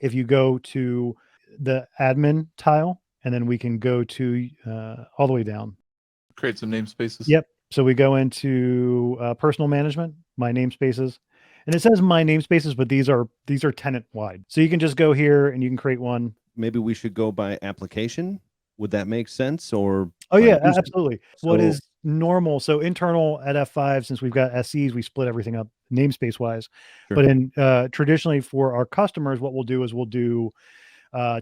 If you go to the admin tile, and then we can go to all the way down. Create some namespaces. Yep. So we go into personal management, my namespaces, and it says my namespaces, but these are tenant-wide. So you can just go here and you can create one. Maybe we should go by application. Would that make sense? Or Oh yeah, user? absolutely. What is normal? So internal at F5, since we've got SEs, we split everything up namespace wise. Sure. But in traditionally for our customers, what we'll do is we'll do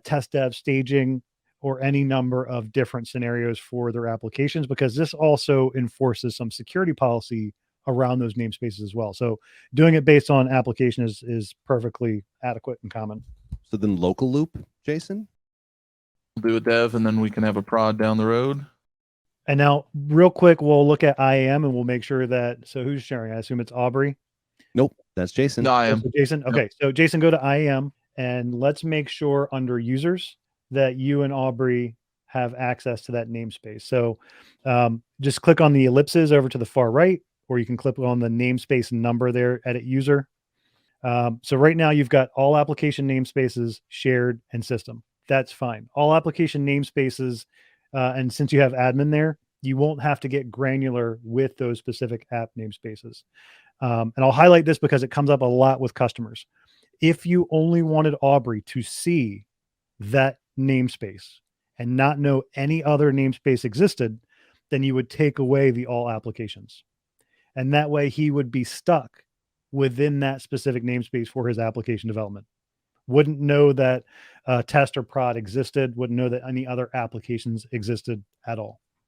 test dev staging or any number of different scenarios for their applications, because this also enforces some security policy around those namespaces as well. So doing it based on application is perfectly adequate and common. So then local loop, Jason? We'll do a dev and then we can have a prod down the road. And now real quick, we'll look at IAM and we'll make sure that, so who's sharing? I assume it's Aubrey. Nope, that's Jason. No, I am. So Jason. Okay. Yep. So Jason, go to IAM and let's make sure under users that you and Aubrey have access to that namespace. So just click on the ellipses over to the far right, or you can click on the namespace number there, edit user. So right now you've got all application namespaces, shared, and system. That's fine. All application namespaces, and since you have admin there, you won't have to get granular with those specific app namespaces. And I'll highlight this because it comes up a lot with customers. If you only wanted Aubrey to see that namespace and not know any other namespace existed, then you would take away the all applications. And that way he would be stuck within that specific namespace for his application development. Wouldn't know that test or prod existed, wouldn't know that any other applications existed at all.